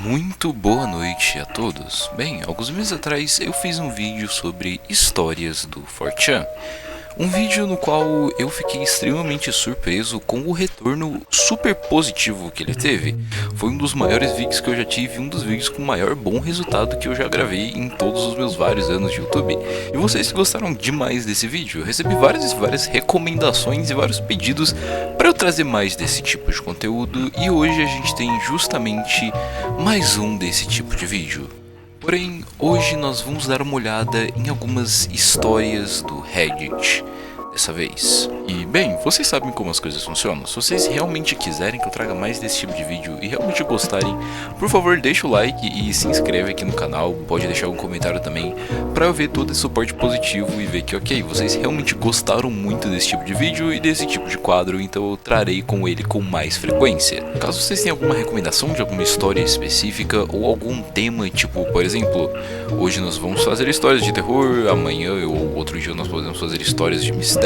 Muito boa noite a todos. Bem, alguns meses atrás eu fiz um vídeo sobre histórias do 4chan. Um vídeo no qual eu fiquei extremamente surpreso com o retorno super positivo que ele teve. Foi um dos maiores vídeos que eu já tive, um dos vídeos com o maior bom resultado que eu já gravei em todos os meus vários anos de YouTube. E vocês gostaram demais desse vídeo. Eu recebi várias recomendações e vários pedidos para eu trazer mais desse tipo de conteúdo. E hoje a gente tem justamente mais um desse tipo de vídeo. Porém, hoje nós vamos dar uma olhada em algumas histórias do Reddit, dessa vez. E bem, vocês sabem como as coisas funcionam. Se vocês realmente quiserem que eu traga mais desse tipo de vídeo e realmente gostarem, por favor deixa o like e se inscreve aqui no canal. Pode deixar um comentário também para eu ver todo esse suporte positivo e ver que ok, vocês realmente gostaram muito desse tipo de vídeo e desse tipo de quadro, então eu trarei com ele com mais frequência. Caso vocês tenham alguma recomendação de alguma história específica ou algum tema, tipo, por exemplo, hoje nós vamos fazer histórias de terror, amanhã ou outro dia nós podemos fazer histórias de mistério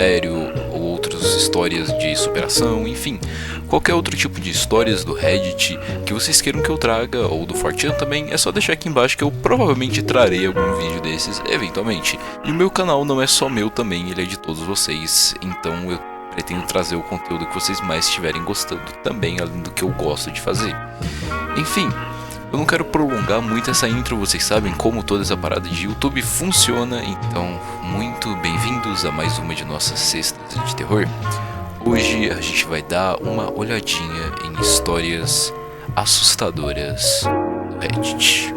ou outras histórias de superação, enfim, qualquer outro tipo de histórias do Reddit que vocês queiram que eu traga, ou do 4chan também, é só deixar aqui embaixo que eu provavelmente trarei algum vídeo desses eventualmente. E o meu canal não é só meu também, ele é de todos vocês, então eu pretendo trazer o conteúdo que vocês mais estiverem gostando também, além do que eu gosto de fazer. Enfim, eu não quero prolongar muito essa intro, vocês sabem como toda essa parada de YouTube funciona, então muito bem-vindos a mais uma de nossas cestas de terror. Hoje a gente vai dar uma olhadinha em histórias assustadoras do Reddit.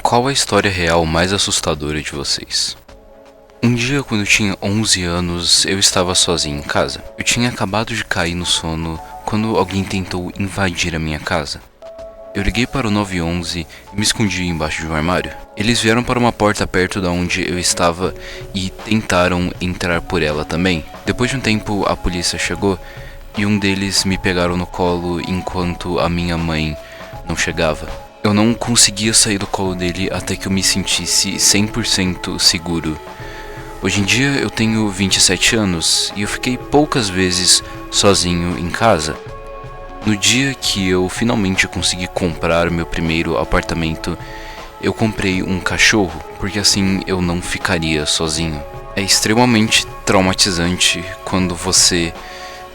Qual a história real mais assustadora de vocês? Um dia, quando eu tinha 11 anos, eu estava sozinho em casa. Eu tinha acabado de cair no sono quando alguém tentou invadir a minha casa. Eu liguei para o 911 e me escondi embaixo de um armário. Eles vieram para uma porta perto da onde eu estava e tentaram entrar por ela também. Depois de um tempo, a polícia chegou e um deles me pegaram no colo enquanto a minha mãe não chegava. Eu não conseguia sair do colo dele até que eu me sentisse 100% seguro. Hoje em dia eu tenho 27 anos e eu fiquei poucas vezes sozinho em casa. No dia que eu finalmente consegui comprar meu primeiro apartamento, eu comprei um cachorro, porque assim eu não ficaria sozinho. É extremamente traumatizante quando você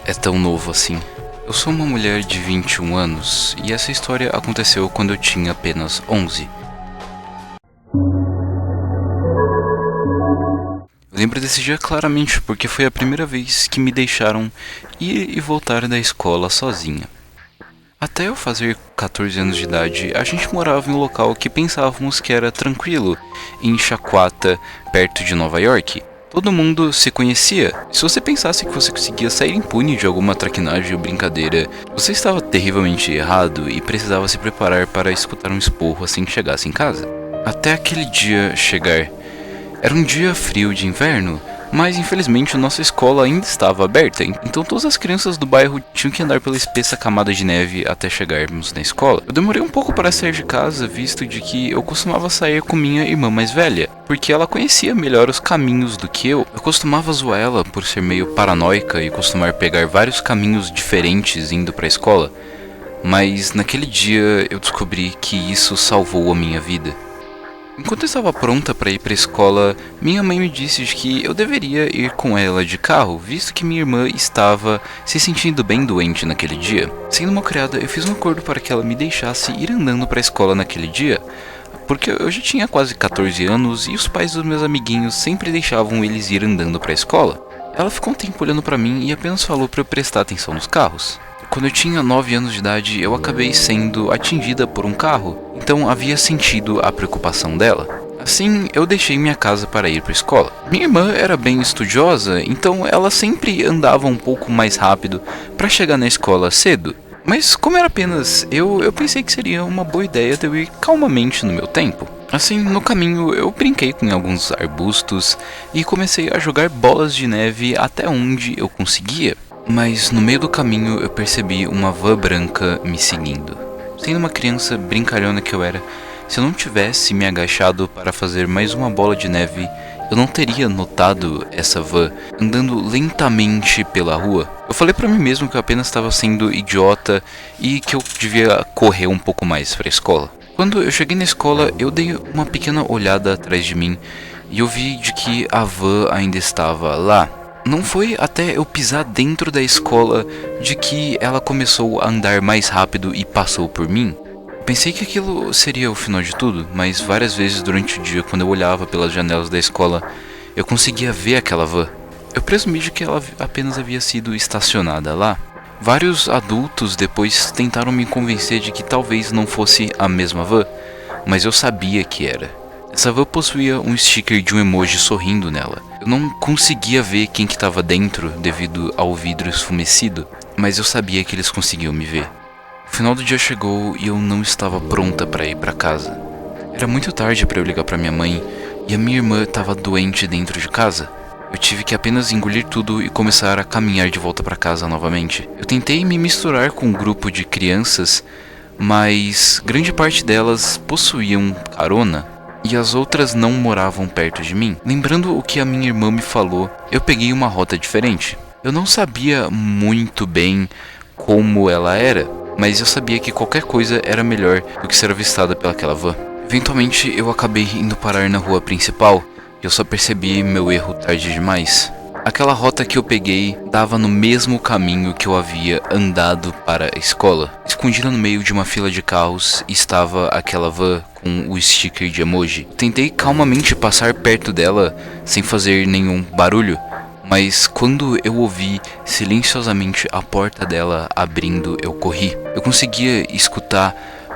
é tão novo assim. Eu sou uma mulher de 21 anos e essa história aconteceu quando eu tinha apenas 11. Lembro desse dia claramente porque foi a primeira vez que me deixaram ir e voltar da escola sozinha. Até eu fazer 14 anos de idade, a gente morava em um local que pensávamos que era tranquilo, em Chacuata, perto de Nova York. Todo mundo se conhecia. Se você pensasse que você conseguia sair impune de alguma traquinagem ou brincadeira, você estava terrivelmente errado e precisava se preparar para escutar um esporro assim que chegasse em casa. Até aquele dia chegar. Era um dia frio de inverno, mas infelizmente nossa escola ainda estava aberta, então todas as crianças do bairro tinham que andar pela espessa camada de neve até chegarmos na escola. Eu demorei um pouco para sair de casa, visto de que eu costumava sair com minha irmã mais velha, porque ela conhecia melhor os caminhos do que eu. Eu costumava zoar ela por ser meio paranoica e costumar pegar vários caminhos diferentes indo para a escola, mas naquele dia eu descobri que isso salvou a minha vida. Enquanto eu estava pronta para ir para a escola, minha mãe me disse que eu deveria ir com ela de carro, visto que minha irmã estava se sentindo bem doente naquele dia. Sendo uma criada, eu fiz um acordo para que ela me deixasse ir andando para a escola naquele dia, porque eu já tinha quase 14 anos e os pais dos meus amiguinhos sempre deixavam eles ir andando para a escola. Ela ficou um tempo olhando para mim e apenas falou para eu prestar atenção nos carros. Quando eu tinha 9 anos de idade, eu acabei sendo atingida por um carro, então havia sentido a preocupação dela. Assim, eu deixei minha casa para ir para a escola. Minha irmã era bem estudiosa, então ela sempre andava um pouco mais rápido para chegar na escola cedo. Mas como era apenas eu pensei que seria uma boa ideia de eu ir calmamente no meu tempo. Assim, no caminho, eu brinquei com alguns arbustos e comecei a jogar bolas de neve até onde eu conseguia. Mas no meio do caminho eu percebi uma van branca me seguindo. Sendo uma criança brincalhona que eu era, se eu não tivesse me agachado para fazer mais uma bola de neve, eu não teria notado essa van andando lentamente pela rua. Eu falei pra mim mesmo que eu apenas estava sendo idiota e que eu devia correr um pouco mais para a escola. Quando eu cheguei na escola, eu dei uma pequena olhada atrás de mim e eu vi de que a van ainda estava lá. Não foi até eu pisar dentro da escola de que ela começou a andar mais rápido e passou por mim. Pensei que aquilo seria o final de tudo, mas várias vezes durante o dia, quando eu olhava pelas janelas da escola, eu conseguia ver aquela van. Eu presumi de que ela apenas havia sido estacionada lá. Vários adultos depois tentaram me convencer de que talvez não fosse a mesma van, mas eu sabia que era. Essa van possuía um sticker de um emoji sorrindo nela. Eu não conseguia ver quem que estava dentro devido ao vidro esfumecido, mas eu sabia que eles conseguiam me ver. O final do dia chegou e eu não estava pronta para ir para casa. Era muito tarde para eu ligar para minha mãe e a minha irmã estava doente dentro de casa. Eu tive que apenas engolir tudo e começar a caminhar de volta para casa novamente. Eu tentei me misturar com um grupo de crianças, mas grande parte delas possuíam carona e as outras não moravam perto de mim. Lembrando o que a minha irmã me falou, eu peguei uma rota diferente. Eu não sabia muito bem como ela era, mas eu sabia que qualquer coisa era melhor do que ser avistada pelaquela van. Eventualmente eu acabei indo parar na rua principal e eu só percebi meu erro tarde demais. Aquela rota que eu peguei dava no mesmo caminho que eu havia andado para a escola. Escondida no meio de uma fila de carros estava aquela van com o sticker de emoji. Tentei calmamente passar perto dela sem fazer nenhum barulho, mas quando eu ouvi silenciosamente a porta dela abrindo, eu corri. Eu conseguia escutar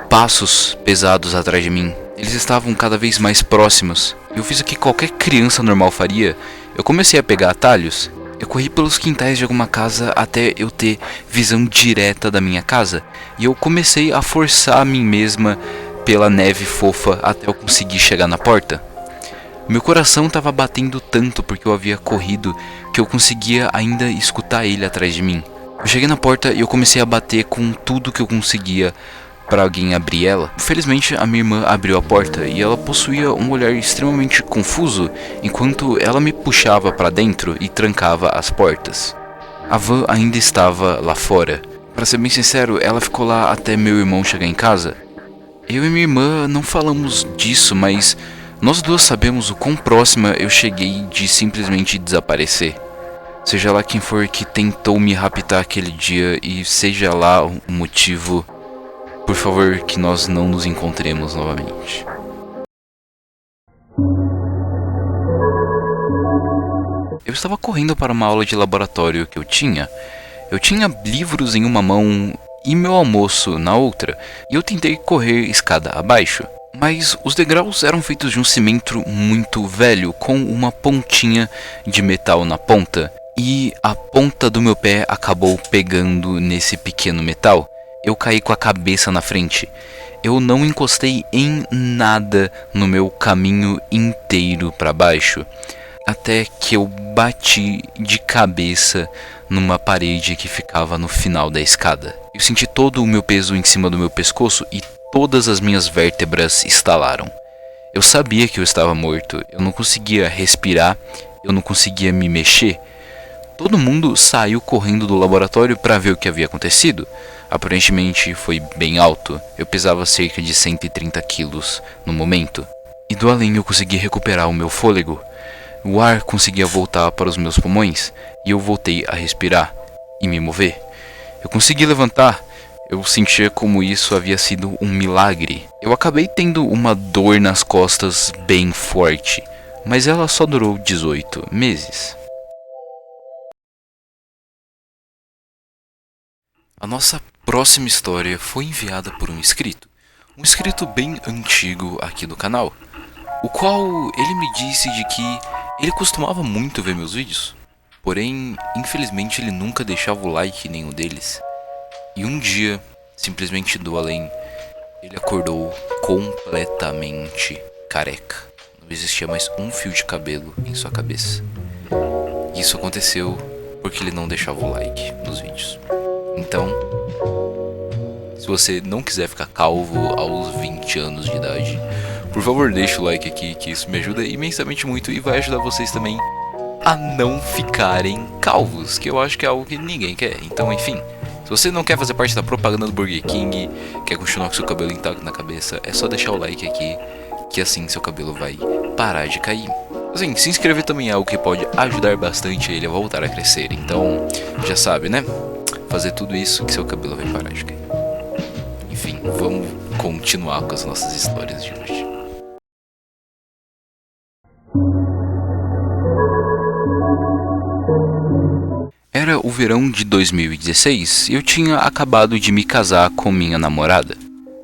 passos pesados atrás de mim. Eles estavam cada vez mais próximos. Eu fiz o que qualquer criança normal faria. Eu comecei a pegar atalhos. Eu corri pelos quintais de alguma casa até eu ter visão direta da minha casa. E eu comecei a forçar a mim mesma pela neve fofa até eu conseguir chegar na porta. Meu coração estava batendo tanto porque eu havia corrido que eu conseguia ainda escutar ele atrás de mim. Eu cheguei na porta e eu comecei a bater com tudo que eu conseguia para alguém abrir ela. Felizmente a minha irmã abriu a porta e ela possuía um olhar extremamente confuso enquanto ela me puxava para dentro e trancava as portas. A van ainda estava lá fora. Para ser bem sincero, ela ficou lá até meu irmão chegar em casa. Eu e minha irmã não falamos disso, mas nós duas sabemos o quão próxima eu cheguei de simplesmente desaparecer. Seja lá quem for que tentou me raptar aquele dia e seja lá o motivo, por favor, que nós não nos encontremos novamente. Eu estava correndo para uma aula de laboratório que eu tinha. Eu tinha livros em uma mão e meu almoço na outra, e eu tentei correr escada abaixo. Mas os degraus eram feitos de um cimento muito velho, com uma pontinha de metal na ponta, e a ponta do meu pé acabou pegando nesse pequeno metal. Eu caí com a cabeça na frente. Eu não encostei em nada no meu caminho inteiro para baixo, até que eu bati de cabeça numa parede que ficava no final da escada. Eu senti todo o meu peso em cima do meu pescoço e todas as minhas vértebras estalaram. Eu sabia que eu estava morto. Eu não conseguia respirar, eu não conseguia me mexer. Todo mundo saiu correndo do laboratório para ver o que havia acontecido. Aparentemente foi bem alto. Eu pesava cerca de 130 quilos no momento. E do além eu consegui recuperar o meu fôlego. O ar conseguia voltar para os meus pulmões e eu voltei a respirar e me mover. Eu consegui levantar. Eu sentia como isso havia sido um milagre. Eu acabei tendo uma dor nas costas bem forte, mas ela só durou 18 meses. A nossa próxima história foi enviada por um inscrito bem antigo aqui do canal, o qual ele me disse de que ele costumava muito ver meus vídeos, porém, infelizmente ele nunca deixava o like em nenhum deles. E um dia, simplesmente do além, ele acordou completamente careca. Não existia mais um fio de cabelo em sua cabeça. Isso aconteceu porque ele não deixava o like nos vídeos. Então, se você não quiser ficar calvo aos 20 anos de idade, por favor deixa o like aqui, que isso me ajuda imensamente muito e vai ajudar vocês também a não ficarem calvos, que eu acho que é algo que ninguém quer. Então, enfim, se você não quer fazer parte da propaganda do Burger King, quer continuar com seu cabelo intacto na cabeça, é só deixar o like aqui, que assim seu cabelo vai parar de cair. Assim, se inscrever também é algo que pode ajudar bastante ele a voltar a crescer. Então, já sabe, né? Fazer tudo isso que seu cabelo vai parar de cair. Enfim, vamos continuar com as nossas histórias de hoje. Era o verão de 2016 e eu tinha acabado de me casar com minha namorada.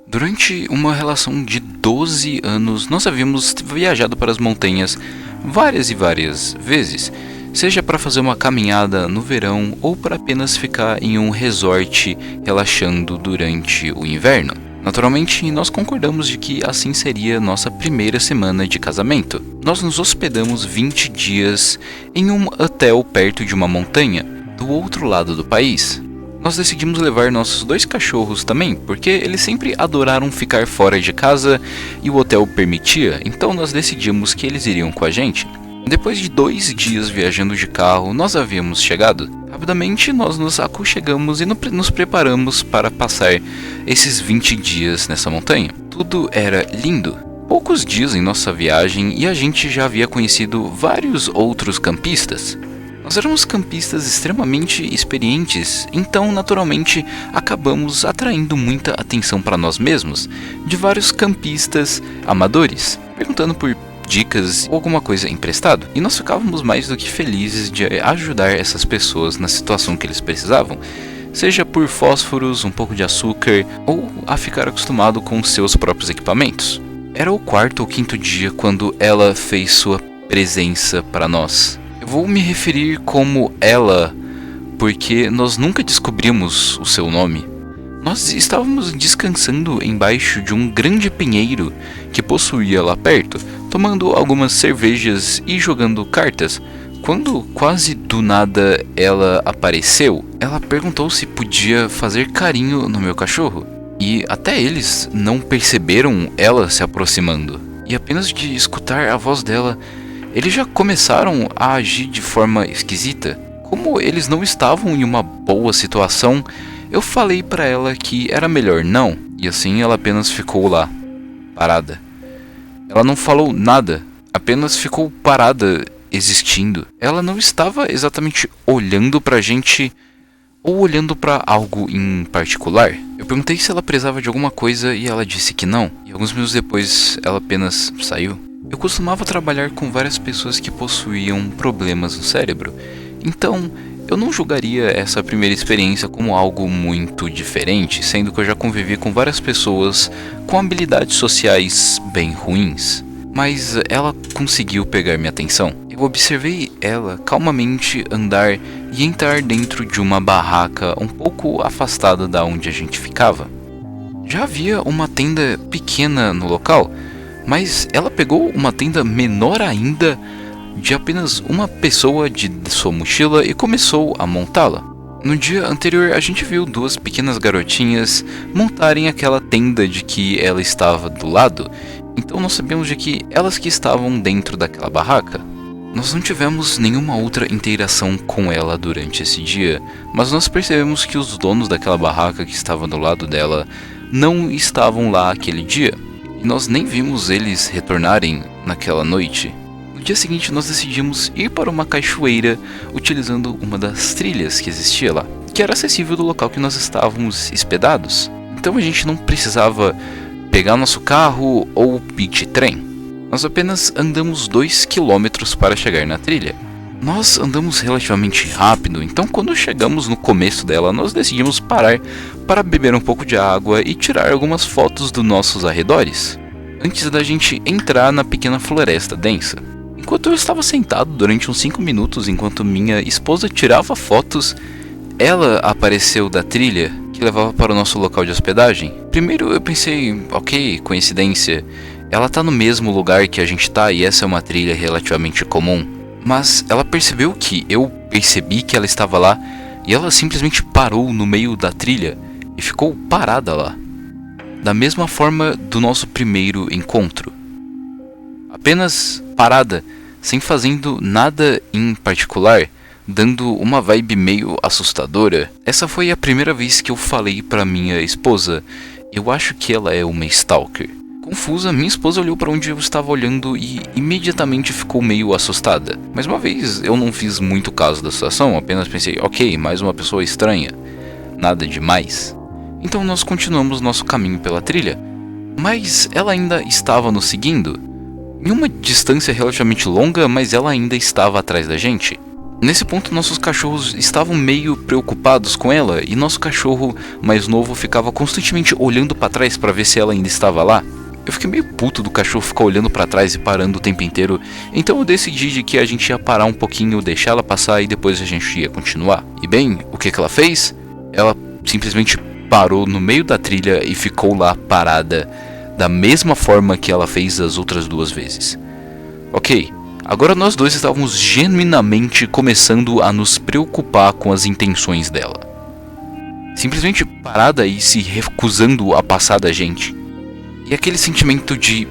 Durante uma relação de 12 anos, nós havíamos viajado para as montanhas várias e várias vezes, seja para fazer uma caminhada no verão ou para apenas ficar em um resort relaxando durante o inverno. Naturalmente, nós concordamos de que assim seria nossa primeira semana de casamento. Nós nos hospedamos 20 dias em um hotel perto de uma montanha, do outro lado do país. Nós decidimos levar nossos 2 cachorros também, porque eles sempre adoraram ficar fora de casa e o hotel permitia, então nós decidimos que eles iriam com a gente. Depois de 2 dias viajando de carro, nós havíamos chegado. Rapidamente nós nos aconchegamos e nos preparamos para passar esses 20 dias nessa montanha. Tudo era lindo. Poucos dias em nossa viagem e a gente já havia conhecido vários outros campistas. Nós éramos campistas extremamente experientes, então naturalmente acabamos atraindo muita atenção para nós mesmos de vários campistas amadores, perguntando por dicas ou alguma coisa emprestado. E nós ficávamos mais do que felizes de ajudar essas pessoas na situação que eles precisavam, seja por fósforos, um pouco de açúcar ou a ficar acostumado com seus próprios equipamentos. Era o 4º ou 5º dia quando ela fez sua presença para nós. Eu vou me referir como ela, porque nós nunca descobrimos o seu nome. Nós estávamos descansando embaixo de um grande pinheiro que possuía lá perto, tomando algumas cervejas e jogando cartas, quando quase do nada ela apareceu. Ela perguntou se podia fazer carinho no meu cachorro, e até eles não perceberam ela se aproximando. E apenas de escutar a voz dela, eles já começaram a agir de forma esquisita. Como eles não estavam em uma boa situação, eu falei pra ela que era melhor não, e assim ela apenas ficou lá, parada. Ela não falou nada, apenas ficou parada, existindo. Ela não estava exatamente olhando pra gente ou olhando pra algo em particular. Eu perguntei se ela precisava de alguma coisa e ela disse que não, e alguns minutos depois ela apenas saiu. Eu costumava trabalhar com várias pessoas que possuíam problemas no cérebro, então eu não julgaria essa primeira experiência como algo muito diferente, sendo que eu já convivi com várias pessoas com habilidades sociais bem ruins. Mas ela conseguiu pegar minha atenção. Eu observei ela calmamente andar e entrar dentro de uma barraca um pouco afastada da onde a gente ficava. Já havia uma tenda pequena no local, mas ela pegou uma tenda menor ainda, de apenas uma pessoa de sua mochila, e começou a montá-la. No dia anterior a gente viu 2 pequenas garotinhas montarem aquela tenda de que ela estava do lado, então nós sabemos de que elas que estavam dentro daquela barraca. Nós não tivemos nenhuma outra interação com ela durante esse dia, mas nós percebemos que os donos daquela barraca que estavam do lado dela não estavam lá aquele dia, e nós nem vimos eles retornarem naquela noite. No dia seguinte nós decidimos ir para uma cachoeira utilizando uma das trilhas que existia lá, que era acessível do local que nós estávamos hospedados. Então a gente não precisava pegar nosso carro ou ir de trem. Nós apenas andamos 2 quilômetros para chegar na trilha. Nós andamos relativamente rápido, então quando chegamos no começo dela, nós decidimos parar para beber um pouco de água e tirar algumas fotos dos nossos arredores, antes da gente entrar na pequena floresta densa. Enquanto eu estava sentado durante uns 5 minutos enquanto minha esposa tirava fotos, ela apareceu da trilha que levava para o nosso local de hospedagem. Primeiro eu pensei, ok, coincidência, ela tá no mesmo lugar que a gente tá e essa é uma trilha relativamente comum. Mas ela percebeu que eu percebi que ela estava lá e ela simplesmente parou no meio da trilha e ficou parada lá. Da mesma forma do nosso primeiro encontro. apenas parada, sem fazendo nada em particular, dando uma vibe meio assustadora. Essa foi a primeira vez que eu falei pra minha esposa: eu acho que ela é uma stalker. Confusa, minha esposa olhou para onde eu estava olhando e imediatamente ficou meio assustada. Mais uma vez, eu não fiz muito caso da situação, apenas pensei: ok, mais uma pessoa estranha, nada demais. Então nós continuamos nosso caminho pela trilha, mas ela ainda estava nos seguindo, em uma distância relativamente longa, mas ela ainda estava atrás da gente. Nesse ponto, nossos cachorros estavam meio preocupados com ela, e nosso cachorro mais novo ficava constantemente olhando para trás para ver se ela ainda estava lá. Eu fiquei meio puto do cachorro ficar olhando para trás e parando o tempo inteiro, então eu decidi de que a gente ia parar um pouquinho, deixar ela passar e depois a gente ia continuar. E bem, o que ela fez? Ela simplesmente parou no meio da trilha e ficou lá parada, da mesma forma que ela fez as outras duas vezes. Ok, agora nós dois estávamos genuinamente começando a nos preocupar com as intenções dela. Simplesmente parada e se recusando a passar da gente. E aquele sentimento de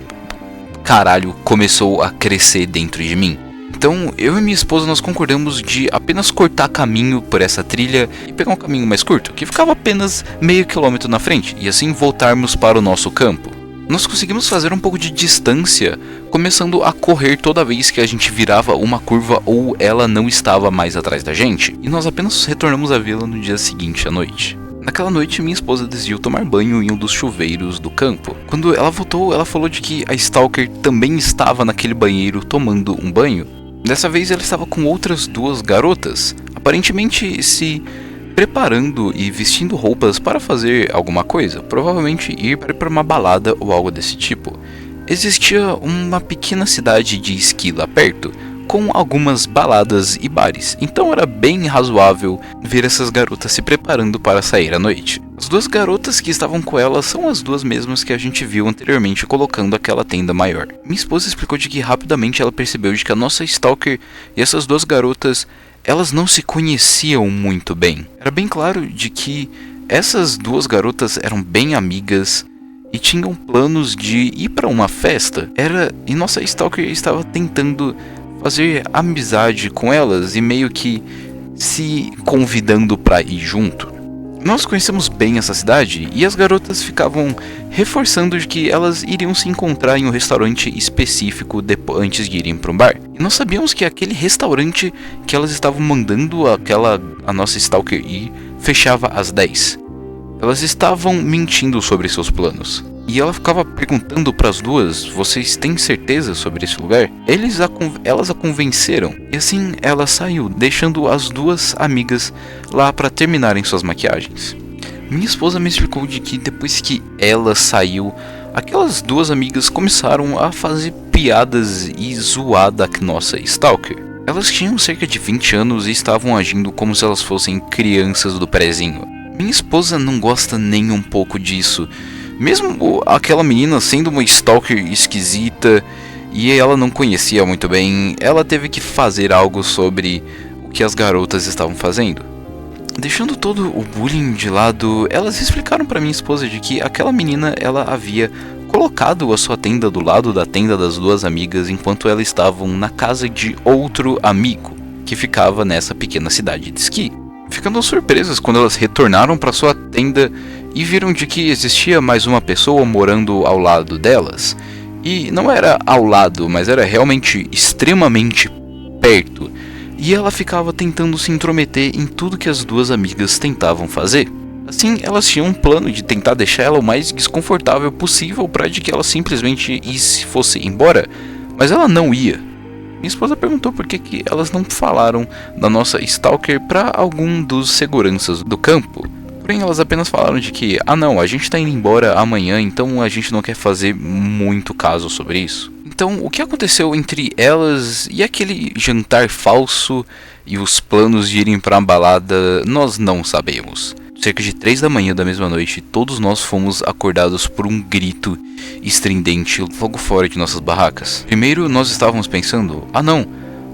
caralho começou a crescer dentro de mim. Então eu e minha esposa nós concordamos de apenas cortar caminho por essa trilha e pegar um caminho mais curto, que ficava apenas meio quilômetro na frente, e assim voltarmos para o nosso campo. Nós conseguimos fazer um pouco de distância, começando a correr toda vez que a gente virava uma curva ou ela não estava mais atrás da gente, e nós apenas retornamos à vila no dia seguinte à noite. Naquela noite, minha esposa decidiu tomar banho em um dos chuveiros do campo. Quando ela voltou, ela falou de que a Stalker também estava naquele banheiro tomando um banho. Dessa vez ela estava com outras duas garotas, aparentemente se preparando e vestindo roupas para fazer alguma coisa, provavelmente ir para uma balada ou algo desse tipo. Existia uma pequena cidade de esqui lá perto, com algumas baladas e bares, então era bem razoável ver essas garotas se preparando para sair à noite. As duas garotas que estavam com ela são as duas mesmas que a gente viu anteriormente colocando aquela tenda maior. Minha esposa explicou de que rapidamente ela percebeu de que a nossa Stalker e essas duas garotas, elas não se conheciam muito bem. Era bem claro de que essas duas garotas eram bem amigas e tinham planos de ir para uma festa. E nossa Stalker estava tentando fazer amizade com elas e meio que se convidando para ir junto. Nós conhecemos bem essa cidade e as garotas ficavam reforçando de que elas iriam se encontrar em um restaurante específico antes de irem para um bar. E nós sabíamos que aquele restaurante que elas estavam mandando a nossa Stalker ir fechava às 10. Elas estavam mentindo sobre seus planos. E ela ficava perguntando para as duas: vocês têm certeza sobre esse lugar? Elas a convenceram. E assim ela saiu, deixando as duas amigas lá para terminarem suas maquiagens. Minha esposa me explicou de que depois que ela saiu, aquelas duas amigas começaram a fazer piadas e zoar da nossa Stalker. Elas tinham cerca de 20 anos e estavam agindo como se elas fossem crianças do prezinho. Minha esposa não gosta nem um pouco disso. Mesmo aquela menina sendo uma stalker esquisita e ela não conhecia muito bem, ela teve que fazer algo sobre o que as garotas estavam fazendo. Deixando todo o bullying de lado, elas explicaram para minha esposa de que aquela menina ela havia colocado a sua tenda do lado da tenda das duas amigas enquanto elas estavam na casa de outro amigo que ficava nessa pequena cidade de esqui. Ficando surpresas quando elas retornaram para sua tenda e viram de que existia mais uma pessoa morando ao lado delas. E não era ao lado, mas era realmente extremamente perto. E ela ficava tentando se intrometer em tudo que as duas amigas tentavam fazer. Assim, elas tinham um plano de tentar deixar ela o mais desconfortável possível para de que ela simplesmente fosse embora, mas ela não ia. Minha esposa perguntou por que elas não falaram da nossa Stalker para algum dos seguranças do campo. Porém, elas apenas falaram de que, não, a gente tá indo embora amanhã, então a gente não quer fazer muito caso sobre isso. Então, o que aconteceu entre elas e aquele jantar falso e os planos de irem para a balada, nós não sabemos. Cerca de 3 da manhã da mesma noite, todos nós fomos acordados por um grito estridente logo fora de nossas barracas. Primeiro, nós estávamos pensando, não,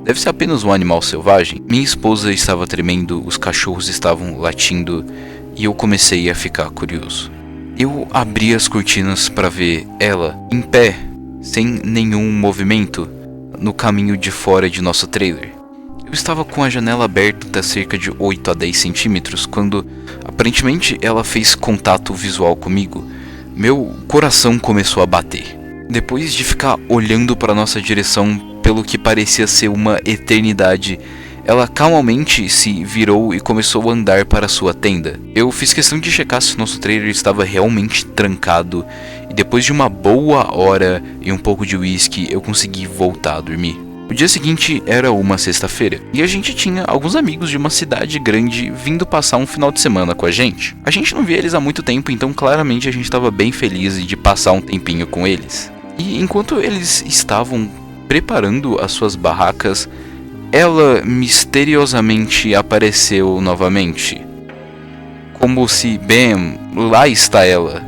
deve ser apenas um animal selvagem. Minha esposa estava tremendo, os cachorros estavam latindo e eu comecei a ficar curioso. Eu abri as cortinas para ver ela em pé, sem nenhum movimento, no caminho de fora de nosso trailer. Eu estava com a janela aberta a cerca de 8 a 10 centímetros quando, aparentemente, ela fez contato visual comigo. Meu coração começou a bater. Depois de ficar olhando para nossa direção pelo que parecia ser uma eternidade, ela calmamente se virou e começou a andar para sua tenda. Eu fiz questão de checar se nosso trailer estava realmente trancado, e depois de uma boa hora e um pouco de uísque, eu consegui voltar a dormir. O dia seguinte era uma sexta-feira, e a gente tinha alguns amigos de uma cidade grande vindo passar um final de semana com a gente. A gente não via eles há muito tempo, então claramente a gente estava bem feliz de passar um tempinho com eles. E enquanto eles estavam preparando as suas barracas, ela misteriosamente apareceu novamente. Como se, bem, lá está ela.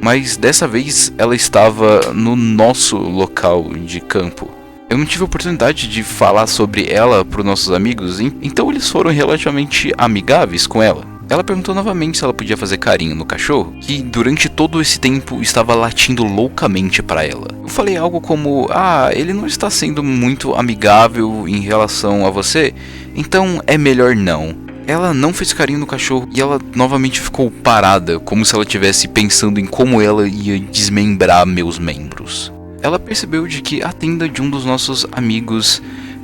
Mas dessa vez ela estava no nosso local de campo. Eu não tive a oportunidade de falar sobre ela para os nossos amigos, então eles foram relativamente amigáveis com ela. Ela perguntou novamente se ela podia fazer carinho no cachorro, que durante todo esse tempo estava latindo loucamente para ela. Eu falei algo como, ele não está sendo muito amigável em relação a você, então é melhor não. Ela não fez carinho no cachorro e ela novamente ficou parada, como se ela estivesse pensando em como ela ia desmembrar meus membros. Ela percebeu de que a tenda de um dos nossos amigos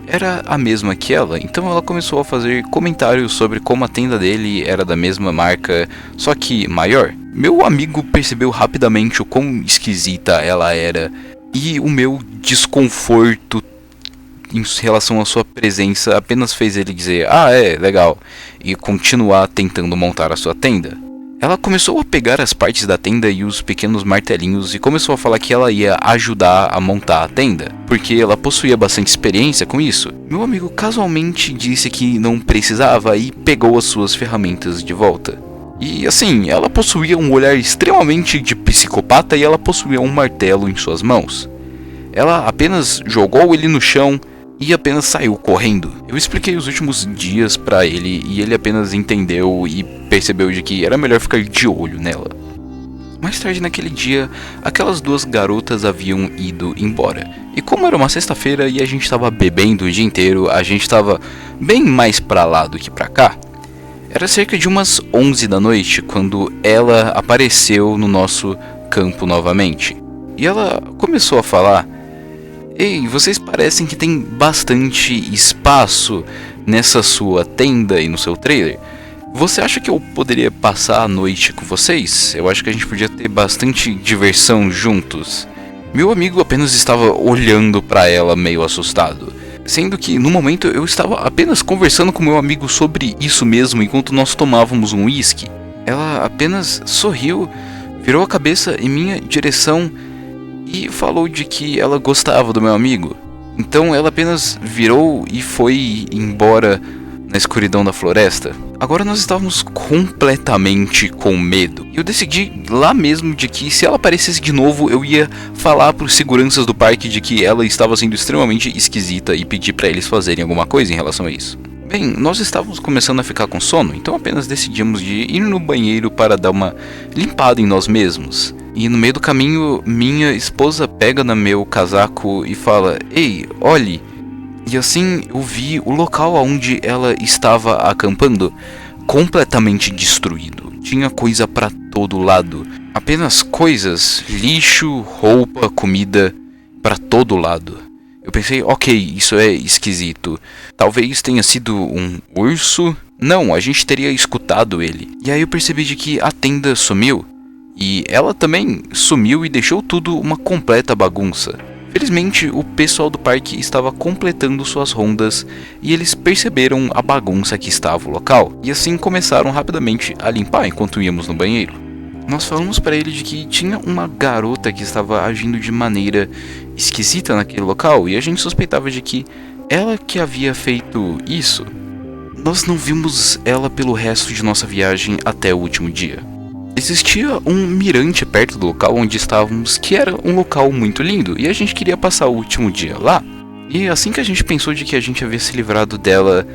era a mesma que ela, então ela começou a fazer comentários sobre como a tenda dele era da mesma marca, só que maior. Meu amigo percebeu rapidamente o quão esquisita ela era, e o meu desconforto em relação à sua presença apenas fez ele dizer, legal, e continuar tentando montar a sua tenda. Ela começou a pegar as partes da tenda e os pequenos martelinhos e começou a falar que ela ia ajudar a montar a tenda, porque ela possuía bastante experiência com isso. Meu amigo casualmente disse que não precisava e pegou as suas ferramentas de volta. E assim, ela possuía um olhar extremamente de psicopata e ela possuía um martelo em suas mãos. Ela apenas jogou ele no chão e apenas saiu correndo. Eu expliquei os últimos dias pra ele e ele apenas entendeu e percebeu de que era melhor ficar de olho nela. Mais tarde naquele dia, aquelas duas garotas haviam ido embora. E como era uma sexta-feira e a gente estava bebendo o dia inteiro, a gente estava bem mais pra lá do que pra cá. Era cerca de umas 11 da noite quando ela apareceu no nosso campo novamente. E ela começou a falar: "Ei, vocês parecem que tem bastante espaço nessa sua tenda e no seu trailer. Você acha que eu poderia passar a noite com vocês? Eu acho que a gente podia ter bastante diversão juntos." Meu amigo apenas estava olhando para ela meio assustado, sendo que no momento eu estava apenas conversando com meu amigo sobre isso mesmo enquanto nós tomávamos um uísque. Ela apenas sorriu, virou a cabeça em minha direção e falou de que ela gostava do meu amigo. Então ela apenas virou e foi embora na escuridão da floresta. Agora nós estávamos completamente com medo. E eu decidi lá mesmo de que se ela aparecesse de novo, eu ia falar para os seguranças do parque de que ela estava sendo extremamente esquisita e pedir para eles fazerem alguma coisa em relação a isso. Bem, nós estávamos começando a ficar com sono, então apenas decidimos de ir no banheiro para dar uma limpada em nós mesmos. E no meio do caminho, minha esposa pega no meu casaco e fala: "Ei, olhe." E assim eu vi o local onde ela estava acampando completamente destruído. Tinha coisa para todo lado. Apenas coisas, lixo, roupa, comida, para todo lado. Eu pensei, ok, isso é esquisito. Talvez tenha sido um urso. Não, a gente teria escutado ele. E aí eu percebi de que a tenda sumiu. E ela também sumiu e deixou tudo uma completa bagunça. Felizmente, o pessoal do parque estava completando suas rondas e eles perceberam a bagunça que estava o local. E assim começaram rapidamente a limpar enquanto íamos no banheiro. Nós falamos para ele de que tinha uma garota que estava agindo de maneira esquisita naquele local e a gente suspeitava de que ela que havia feito isso. Nós não vimos ela pelo resto de nossa viagem até o último dia. Existia um mirante perto do local onde estávamos, que era um local muito lindo, e a gente queria passar o último dia lá. E assim que a gente pensou de que a gente havia se livrado dela,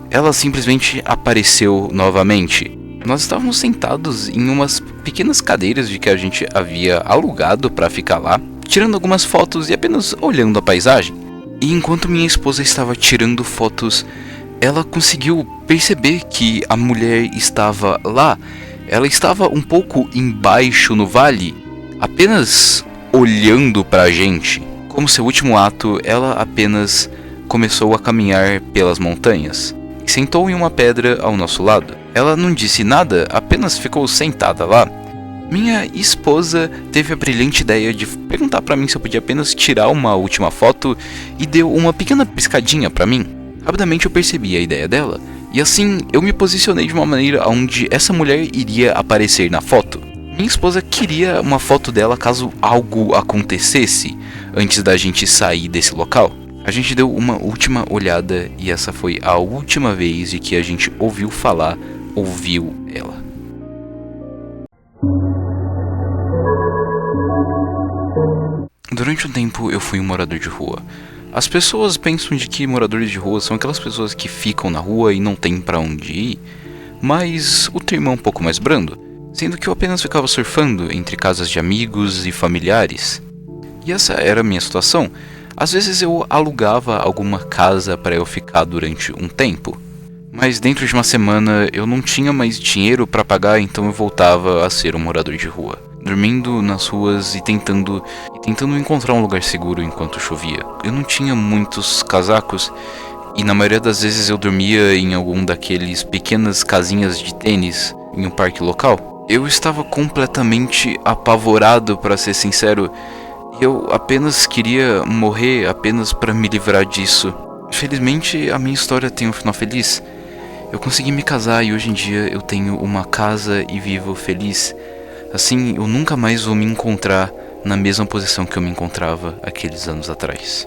ela simplesmente apareceu novamente. Nós estávamos sentados em umas pequenas cadeiras de que a gente havia alugado para ficar lá, tirando algumas fotos e apenas olhando a paisagem. E enquanto minha esposa estava tirando fotos, ela conseguiu perceber que a mulher estava lá. Ela estava um pouco embaixo no vale, apenas olhando pra gente. Como seu último ato, ela apenas começou a caminhar pelas montanhas e sentou em uma pedra ao nosso lado. Ela não disse nada, apenas ficou sentada lá. Minha esposa teve a brilhante ideia de perguntar pra mim se eu podia apenas tirar uma última foto e deu uma pequena piscadinha pra mim. Rapidamente eu percebi a ideia dela e assim eu me posicionei de uma maneira onde essa mulher iria aparecer na foto. Minha esposa queria uma foto dela caso algo acontecesse antes da gente sair desse local. A gente deu uma última olhada e essa foi a última vez de que a gente ouviu ela. Durante um tempo eu fui um morador de rua. As pessoas pensam de que moradores de rua são aquelas pessoas que ficam na rua e não tem pra onde ir, mas o termo é um pouco mais brando, sendo que eu apenas ficava surfando entre casas de amigos e familiares. E essa era a minha situação. Às vezes eu alugava alguma casa para eu ficar durante um tempo, mas dentro de uma semana eu não tinha mais dinheiro para pagar, então eu voltava a ser um morador de rua, dormindo nas ruas e tentando encontrar um lugar seguro enquanto chovia. Eu não tinha muitos casacos e na maioria das vezes eu dormia em algum daqueles pequenas casinhas de tênis em um parque local. Eu estava completamente apavorado, para ser sincero. Eu apenas queria morrer apenas para me livrar disso. Felizmente a minha história tem um final feliz. Eu consegui me casar e hoje em dia eu tenho uma casa e vivo feliz. Assim, eu nunca mais vou me encontrar na mesma posição que eu me encontrava aqueles anos atrás.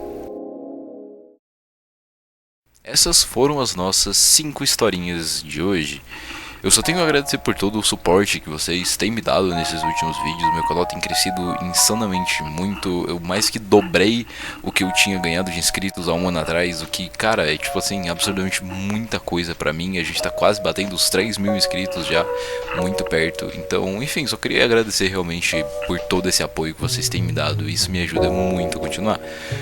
Essas foram as nossas 5 historinhas de hoje. Eu só tenho a agradecer por todo o suporte que vocês têm me dado nesses últimos vídeos. Meu canal tem crescido insanamente muito. Eu mais que dobrei o que eu tinha ganhado de inscritos há um ano atrás. O que, cara, é tipo assim, absurdamente muita coisa pra mim. A gente tá quase batendo os 3.000 inscritos já, muito perto. Então, enfim, só queria agradecer realmente por todo esse apoio que vocês têm me dado. Isso me ajuda muito a continuar.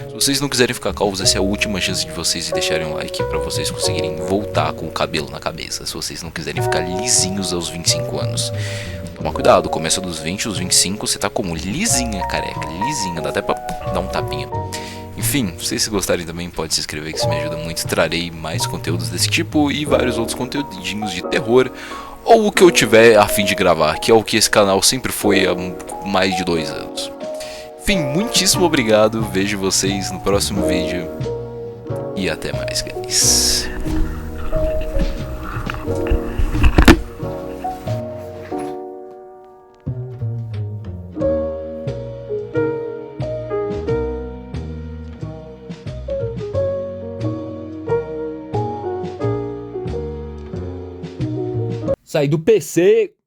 Se vocês não quiserem ficar calvos, essa é a última chance de vocês de deixarem um like pra vocês conseguirem voltar com o cabelo na cabeça. Se vocês não quiserem ficar lisinhos aos 25 anos. Toma cuidado, começa dos 20 aos 25, você tá como lisinha, careca, lisinha, dá até pra dar um tapinha. Enfim, se vocês gostarem também, pode se inscrever que isso me ajuda muito. Trarei mais conteúdos desse tipo e vários outros conteúdinhos de terror, ou o que eu tiver a fim de gravar, que é o que esse canal sempre foi há mais de 2 anos. Enfim, muitíssimo obrigado, vejo vocês no próximo vídeo e até mais, guys. Saí do PC,